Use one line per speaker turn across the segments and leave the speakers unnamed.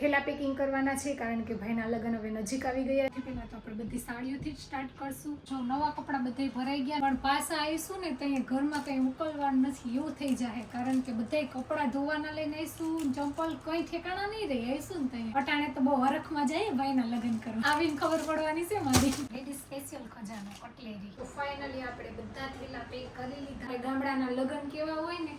થેલા પેકિંગ કરવાના છે કારણ કે ભાઈના લગ્ન હવે નજીક આવી ગયા છે. પહેલા તો આપણે બધી સાડીઓથી જ સ્ટાર્ટ કરશું. જો નવા કપડા બધા ભરાઈ ગયા પણ પાછા આવીશું ને તો ઘરમાં કઈ ઉકલવાનું નથી એવું થઈ જાય કારણ કે બધા કપડા ધોવાના લઈને આવીશું. ચંપલ કઈ ઠેકાણા નહીં રહી આવીશું ને ત્યાં અટાણે તો બહુ હરખમાં જાય ભાઈના લગ્ન કરવા. આવીને ખબર પડવાની છે મારી લેડી સ્પેશિયલ ખજાનો કટલેરી. તો ફાઇનલી આપણે બધા થેલા પેક કરી લીધા. ગામડાના લગ્ન કેવા હોય ને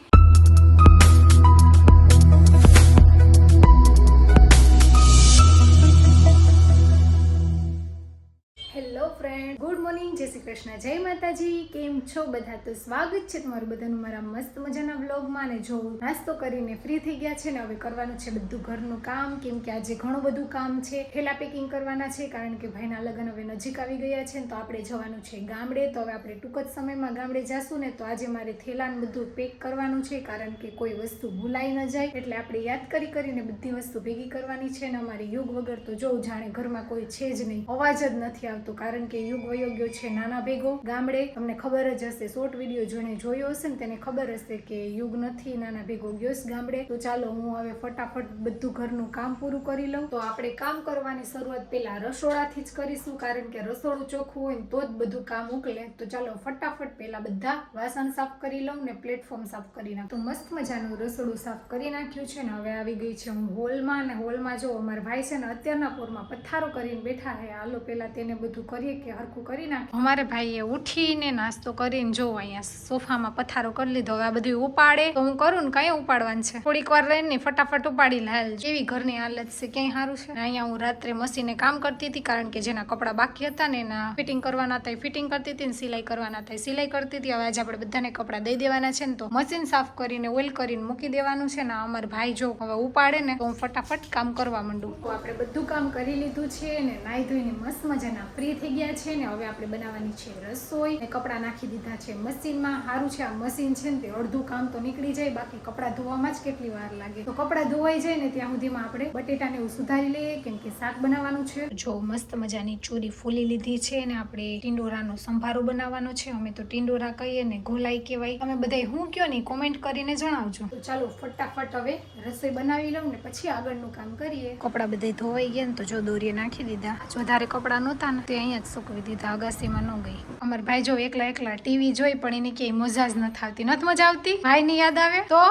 હેલો ફ્રેન્ડ, ગુડ મોર્નિંગ, જય શ્રી કૃષ્ણ, જય માતાજી. કેમ છો બધા? તો સ્વાગત છે તમારું બધાનું મારા મસ્ત મજાના વ્લોગમાં. અને જો નાસ્તો કરીને ફ્રી થઈ ગયા છે ને હવે કરવાનું છે બધું ઘરનું કામ, કેમ કે આજે ઘણું બધું કામ છે. થેલા પેકિંગ કરવાના છે કારણ કે ભાઈના લગ્ન હવે નજીક આવી ગયા છે ને તો આપણે જવાનું છે ગામડે. તો હવે આપણે ટૂંક જ સમયમાં ગામડે જાશું ને તો આજે મારે થેલાને બધું પેક કરવાનું છે કારણ કે કોઈ વસ્તુ ભૂલાઈ ન જાય એટલે આપણે યાદ કરીને બધી વસ્તુ ભેગી કરવાની છે. ને અમારી યુગ વગર તો જો જાણે ઘરમાં કોઈ છે જ નહીં, અવાજ જ નથી આવતો કારણ કે યુગ વયો ગયો છે નાના ભેગો ગામડે. તમને ખબર જ હશે, શોર્ટ વિડીયો જોઈને જોયો હશે ને તેને ખબર હશે કે યુગ નથી નાના ભેગો ગયો ગામડે. તો ચાલો હું હવે ફટાફટ બધું ઘરનું કામ પૂરું કરી લઉં. તો આપણે કામ કરવાની શરૂઆત પહેલા રસોડાથી જ કરીશું કારણ કે રસોડું ચોખ્ખું હોય તો જ બધું કામ ઉકલે. તો ચાલો ફટાફટ પહેલા બધા વાસણ સાફ કરી લઉં ને પ્લેટફોર્મ સાફ કરી નાખું. તો મસ્ત મજાનું રસોડું સાફ કરી નાખ્યું છે ને હવે આવી ગઈ છે હું હોલમાં. ને હોલમાં જો અમારા ભાઈ છે ને અત્યારના પોરમાં પથારો કરીને બેઠા છે. હાલો પહેલા તેને બધું કરીએ કે હરખું કરી નાખે. અમારે ભાઈએ ઉઠીને નાસ્તો કરીને જો અહીંયા સોફામાં પથારો કરી લીધો. હવે આ બધું ઉપાડે તો હું કરું ને કઈ ઉપાડવાનું છે, થોડીક વાર રહીને ફટાફટ ઉપાડી લાલ. કેવી ઘરની હાલત છે, ક્યાંય સારું છે. અહીંયા હું રાત્રે મશીને કામ કરતી હતી કારણ કે જેના કપડા બાકી હતા ને એના ફિટિંગ કરવાના હતા ફિટિંગ કરતી હતી ને સિલાઈ કરવાના હતા સિલાઈ કરતી હતી. હવે આજે આપણે બધાને કપડા દઈ દેવાના છે ને તો મશીન સાફ કરીને ઓઇલ કરીને મૂકી દેવાનું છે ને. અમારે ભાઈ જો હવે ઉપાડે ને તો હું ફટાફટ કામ કરવા માંડું. તો આપણે બધું કામ કરી લીધું છે ને નાઈ ધોઈને મસ્ત મજાના ફ્રી થઈ ગયા છે ને હવે આપણે બનાવવાની છે રસોઈ. ને કપડા નાખી દીધા છે મશીનમાં. સારું છે આ મશીન છે ને તે અડધું કામ તો નીકળી જાય, બાકી કપડા ધોવામાં જ કેટલી વાર લાગે. તો કપડા ધોવાઈ જાય ને ત્યાં સુધીમાં આપણે બટેટાને એવું સુધારી લઈએ કેમ કે શાક બનાવવાનું છે. જો મસ્ત મજાની ચોરી ફૂલી લીધી છે ને આપણે ટીંડોરાનો સંભારો બનાવવાનો છે. અમે તો ટીંડોરા કહીએ ને ગોલાઈ કહેવાય. તમે બધા હું કયો ને કોમેન્ટ કરીને જણાવજો. તો ચાલો ફટાફટ હવે રસોઈ બનાવી લઉં ને પછી આગળનું કામ કરીએ. કપડા બધા ધોવાઈ ગયા ને તો જો દોરીએ નાખી દીધા. વધારે કપડા નહોતા ને તે અહીંયા જ સુકવી દીધા, અગાસીમાં ન ગઈ. અમાર ભાઈ જો એકલા ટીવી જોઈ પણ એને ક્યાંય મજા જ નથી આવતી. નથી મજા આવતી? ભાઈ ની યાદ આવે તો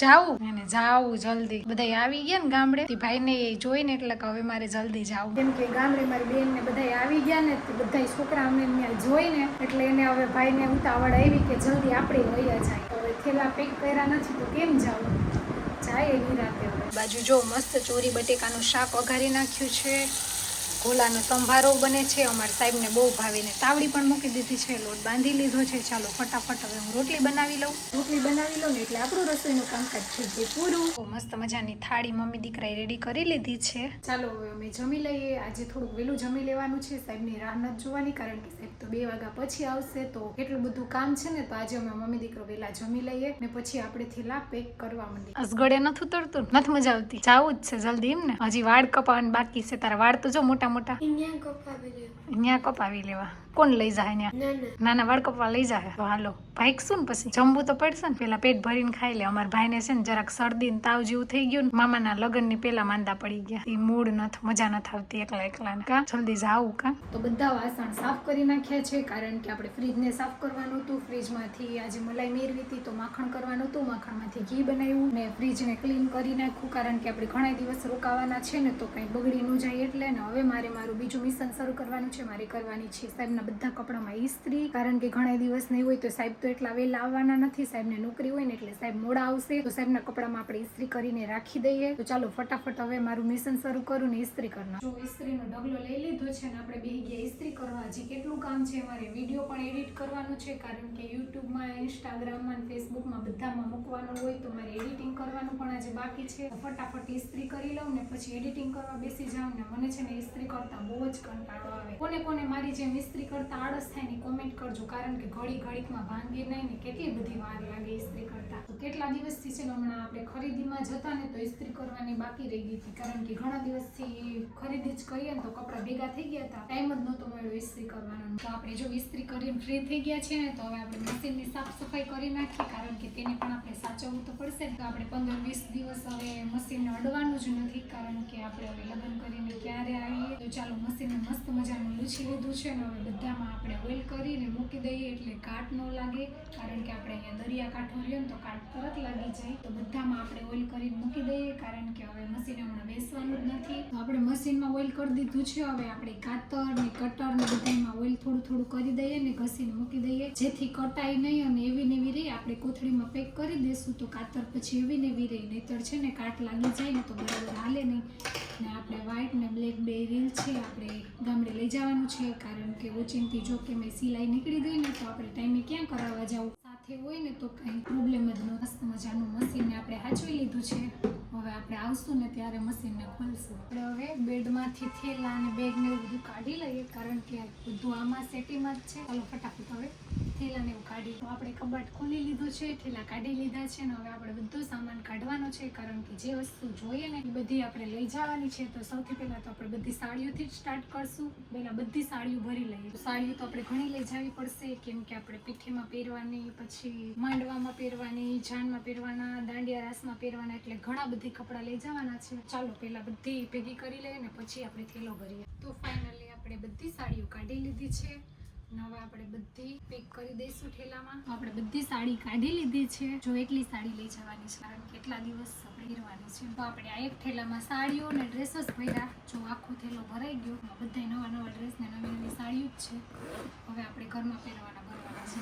જાવું એને જાવું જલ્દી. બધા આવી ગયા ને ગામડે ભાઈ ને જોઈ ને એટલે કે હવે મારે જલ્દી જાવું કેમ કે ગામડે મારી બેન ને બધા આવી ગયા ને બધા છોકરા અમને જોઈ ને એટલે એને હવે ભાઈ ને ઉતાવળ આવી કે જલ્દી આપણે વયા જાય. હવે થેલા પેક કર્યા નથી તો કેમ જાવું, જાય નિરાતે. હવે બાજુ જો મસ્ત ચોરી બટેકાનું શાક વઘારી નાખ્યું છે. ગોલાનો સંભારો બને છે. અમારા સાહેબને બહુ ભાવીને તાવડી પણ મૂકી દીધી છે, લોટ બાંધી લીધો છે. ચાલો ફટાફટ હવે હું રોટલી બનાવી લઉં. રોટલી બનાવી લઉં ને એટલે આપણું રસોઈનું કામકાજ છે પૂરું. મસ્ત મજાની થાળી મમ્મી દીકરાએ રેડી કરી લીધી છે. ચાલો હવે અમે જમી લઈએ. આજે થોડુંક વહેલું જમી લેવાનું છે, સાહેબની રાહ નથી જોવાની કારણ કે સાહેબ તો 2 વાગ્યા પછી આવશે. તો એટલું બધું કામ છે ને તો આજે અમે મમ્મી દીકરો વહેલા જમી લઈએ ને પછી આપણે થેલા પેક કરવા માંડીએ. અસગડે નથી ઉતરતું, નથી મજા આવતી. જાવું જ છે જલ્દી એમ ને. હજી વાળ કપાવવાનું બાકી છે. તારા વાળ તો જો મોટા મોટા. અહીંયા કપાવી લેવા. કોણ લઈ જાય? નાના વાળ કપવા લઈ જાય. તો હાલો ભાઈકશું ને પછી જમવું તો પડશે ને. પેલા પેટ ભરીને ખાઈ લે. અમારા ભાઈને છે ને જરાક શરદી ને તાવ જેવું થઈ ગયું ને મામાના લગ્ન ની પેલા માંદા પડી ગયા. એ મૂડ નથી, મજા નથી આવતી એકલા કા જલ્દી જાવું કા. તો બધા વાસણ સાફ કરી નાખ્યા છે કારણ કે આપણે ફ્રીજ ને સાફ કરવાનું હતું. ફ્રીજમાંથી આજે મલાઈ મેળવી હતી તો માખણ કરવાનું હતું. માખણમાંથી ઘી બનાવ્યું ને ફ્રીજ ને ક્લીન કરી નાખ્યું કારણ કે આપણે ઘણા દિવસ રોકાવાના છે ને તો કઈ બગડી ન જાય એટલે. ને હવે મારે મારું બીજું મિશન શરૂ કરવાનું છે. મારે કરવાની છે સાહેબના બધા કપડામાં ઇસ્ત્રી કારણ કે ઘણા દિવસ નહીં હોય તો સાહેબ તો એટલા વહેલા આવવાના નથી. સાહેબને નોકરી હોય ને એટલે સાહેબ મોડા આવશે તો સાહેબના કપડામાં આપણે ઇસ્ત્રી કરીને રાખી દઈએ. તો ચાલો ફટાફટ હવે મારું મિશન શરૂ કરું ને ઇસ્ત્રી કરના. જો ઇસ્ત્રીનો ઢગલો લઈ લીધો છે ને આપણે બેહી ગયા ઇસ્ત્રી કરવા. હજી કેટલું કામ છે, મારે વિડીયો પણ એડિટ કરવાનું છે કારણ કે યુટ્યુબમાં, ઇન્સ્ટાગ્રામમાં, ફેસબુકમાં બધામાં મૂકવાનું હોય તો મારે એડિટિંગ કરવાનું પણ આજે બાકી છે. ફટાફટ ઇસ્ત્રી કરી લઉં ને પછી એડિટિંગ કરવા બેસી જાઉં ને. મને છે ને ઇસ્ત્રી કરતા બહુ જ કંટાળો આવે. કોને મારી જેમ ઇસ્ત્રી કરતા આળસ થાય ને કોમેન્ટ કરજો, કારણ કે ઘડીકમાં ભાંગે નહીં ને કેટલી બધી વાર લાગે ઇસ્ત્રી કરતા. તો કેટલા દિવસથી છે ને હમણાં આપણે ખરીદીમાં જતા ને તો ઇસ્ત્રી કરવાની બાકી રહી ગઈ હતી, કારણ કે ઘણા દિવસથી ખરીદી જ કરીએ ને તો કપડાં ભેગા થઈ ગયા હતા, ટાઈમ જ નહોતો મળ્યો ઇસ્ત્રી કરવાનો. તો આપણે જો ઇસ્ત્રી કરીને ફ્રી થઈ ગયા છે ને તો હવે આપણે મશીનની સાફ સફાઈ કરી નાખીએ, કારણ કે તેને પણ આપણે સાચવવું તો પડશે. તો આપણે 15-20 દિવસ હવે મશીનને અડવાનું જ નથી, કારણ કે આપણે હવે લગ્ન કરીને ક્યારે આવીએ. તો ચાલો મશીનને મસ્ત મજાનું લૂછી લીધું છે ને હવે બધામાં આપણે ઓઇલ કરીને મૂકી દઈએ એટલે કાટ ન લાગે, કારણ કે આપણે અહીંયા દરિયાકાંઠો રહ્યો ને તો કાટ તરત લાગી જાય. તો બધામાં આપણે ઓઇલ કરીને મૂકી દઈએ, કારણ કે હવે મશીન હમણાં બેસવાનું જ નથી. તો આપણે મશીનમાં ઓઇલ કરી દીધું છે. હવે આપણે કાતર ને કટર ને બધામાં ઓઇલ થોડું કરી દઈએ ને ઘસીને મૂકી દઈએ, જેથી કટાય નહીં અને એવી ને એવી રહી. આપણે કોથળીમાં પેક કરી દઈશું તો કાતર પછી એવી ને એવી રહી, નહીતર છે ને કાટ લાગી જાય ને તો બરાબર હાલે નહીં. ને આપણે વ્હાઈટ ને બ્લેક બે રીલ છે આપણે ગામડે લઈ જવાનું છે, કારણ કે ઓચિંતી જો કે મેં સિલાઈ નીકળી ગઈ ને તો આપણે ટાઈમે ક્યાં કરાવવા જવું, સાથે હોય ને તો કંઈ પ્રોબ્લેમ જ ન. મસ્ત મજાનું મશીનને આપણે હાચવી લીધું છે. હવે આપણે આવશું ને ત્યારે મશીનને ખોલશું. આપણે હવે બેડમાંથી થેલા અને બેગ ને એવું બધું કાઢી લઈએ, કારણ કે બધું આમાં સેટીમાં જ છે. ચાલો ફટાફટ હવે થેલાને એવું કાઢી. તો આપણે કબાટ ખોલી લીધું છે, થેલા કાઢી લીધા છે ને હવે આપણે બધો સામાન કાઢવાનો છે, કારણ કે જે વસ્તુ જોઈએ ને એ બધી આપણે લઈ જવાની છે. તો સૌથી પહેલા તો આપણે બધી સાડીઓથી જ સ્ટાર્ટ કરશું. પહેલા બધી સાડીઓ ભરી લઈએ. તો સાડીઓ તો આપણે ઘણી લઈ જવી પડશે, કેમ કે આપણે પીઠીમાં પહેરવાની, પછી માંડવામાં પહેરવાની, જાનમાં પહેરવાના, દાંડિયા રાસમાં પહેરવાના, એટલે ઘણા બધી કપડાં લઈ જવાના છે. ચાલો પહેલા બધી ભેગી કરી લઈએ ને પછી આપણે થેલો ભરીએ. તો ફાઇનલી આપણે બધી સાડીઓ કાઢી લીધી છે. હવે આપણે બધી પેક કરી દઈશું થેલામાં. આપણે બધી સાડી કાઢી લીધી છે. જો એટલી સાડી લઈ જવાની છે, કારણ કે કેટલા દિવસ પહેરવાની છે. તો આપણે આ એક થેલામાં સાડીઓ ને ડ્રેસીસ ભર્યા. જો આખો થેલો ભરાઈ ગયો. બધા નવા ડ્રેસ ને નવી સાડીઓ જ છે. હવે આપણે ઘરમાં પહેરવાના છે.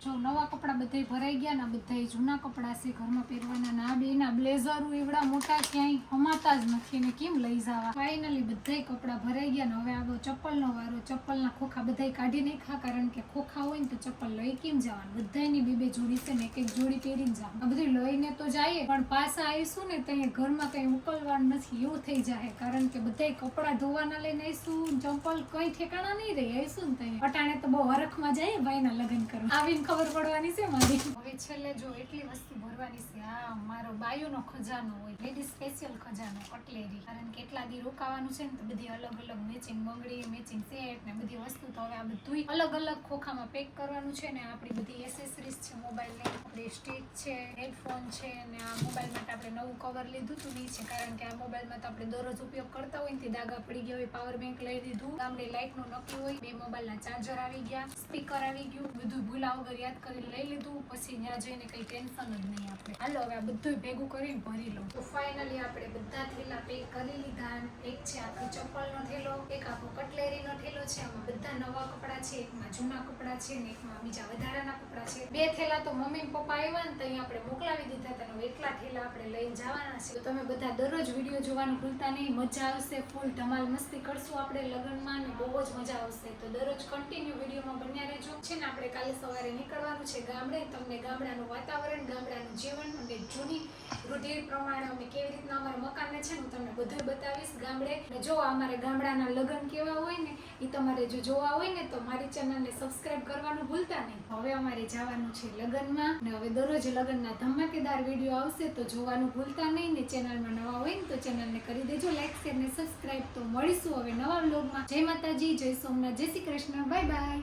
જો નવા કપડાં બધા ભરાઈ ગયા ને બધા જૂના કપડાં છે ઘરમાં પહેરવાના. ના બેના બ્લેઝરો એવડા મોટા ક્યાંય હમાતા જ નથી ને કેમ લઈ જવા. ફાઇનલી બધા કપડાં ભરાઈ ગયા ને હવે આવ્યો ચપ્પલનો વારો. ચપ્પલના ખોખા બધા કાઢી નાખ્યા, કારણ કે ખોખા હોય ને તો ચપ્પલ લઈ કેમ જવાનું. બધાની બે જોડી છે ને એક જોડી પહેરીને જાવ. આ બધું લઈને તો જઈએ પણ પાછા આવીશું ને તો ઘરમાં કઈ ઉકલવાનું નથી એવું થઈ જાય, કારણ કે બધા કપડાં ધોવાના લઈને આવીશું, ચપ્પલ કઈ ઠેકાણા નહીં રહી. આવીશું ને ત્યાં અટાણે તો બહુ હરખમાં જાય ભાઈના લગ્ન કરવા, આવીને ખબર પડવાની છે મારી. હવે છેલ્લે જો એટલી વસ્તુ ભરવાની છે. હા, મારો બાયુનો ખજાનો હોય, લેડીઝ સ્પેશિયલ ખજાનો કટલેરી, કારણ કે એટલા દી રોકાવાનું છે ને તો બધી અલગ અલગ મેચિંગ બંગડી, મેચિંગ સેટ ને બધી વસ્તુ. તો હવે આ બધું અલગ અલગ ખોખામાં પેક કરવાનું છે ને. આપણી બધી એસેસરીઝ છે, મોબાઈલની આપણી સ્ટીક છે, હેડફોન છે, ને આ મોબાઈલ માટે આપણે નવું કવર લીધું હતું બી છે, કારણ કે આ મોબાઈલમાં તો આપણે દરરોજ ઉપયોગ કરતા હોય ને દાગા પડી ગયા હોય. પાવર બેંક લઈ દીધું, ગામડે લાઇટનું નક્કી હોય, 2 મોબાઈલના ચાર્જર આવી ગયા, સ્પીકર આવી ગયું, બધું ભૂલા વગર યાદ કરીને લઈ લીધું. પછી ત્યાં જઈને કઈ ટેન્શન જ નહીં આપણે. હાલો હવે આ બધું ભેગું કરીને ભરી લો. તો ફાઇનલી આપણે બધા થેલા પેક કરી લીધા. એક છે આખી ચપ્પલનો થેલો, એક આખો કટલેરીનો થેલો છે, આમાં બધા નવા કપડાં છે, એકમાં જૂના કપડાં છે ને એકમાં બીજા વધારાના કપડાં છે. 2 થેલા તો મમ્મી ને પપ્પા આવ્યા ને ત્યાં આપણે મોકલાવી દીધા હતા. એટલા થેલા આપણે લઈને જવાના છે. તો તમે બધા દરરોજ વિડીયો જોવાનું ભૂલતા નહીં. મજા આવશે, ફૂલ ધમાલ મસ્તી કરશું આપણે લગ્નમાં ને બહુ જ મજા આવશે. તો દરરોજ કન્ટિન્યુ વિડીયોમાં બન્યા રહેજો. છે ને આપણે કાલે સવારે નીકળવાનું છે ગામડે. તમને ગામડાનું વાતાવરણ, ગામડાનું જીવન અને જૂની રૂઢિ પ્રમાણે અમે કેવી રીતના અમારા મકાનને છે ને તમને બધું બતાવીશ ગામડે. ને જો અમારે ગામડાના લગ્ન કેવા હોય ને એ તમારે જો જોવા હોય ને તો મારી ચેનલને સબસ્ક્રાઇબ કરવાનું ભૂલતા નહીં. હવે અમારે જવાનું છે લગ્નમાં ને હવે દરરોજ લગ્નના ધમાકેદાર વિડીયો આવશે તો જોવાનું ભૂલતા નહીં. ને ચેનલમાં નવા હોય ને તો ચેનલને કરી દેજો લાઈક, શેર ને સબસ્ક્રાઇબ. તો મળીશું હવે નવા વ્લોગમાં. જય માતાજી, જય સોમનાથ, જય શ્રી કૃષ્ણ, બાય બાય.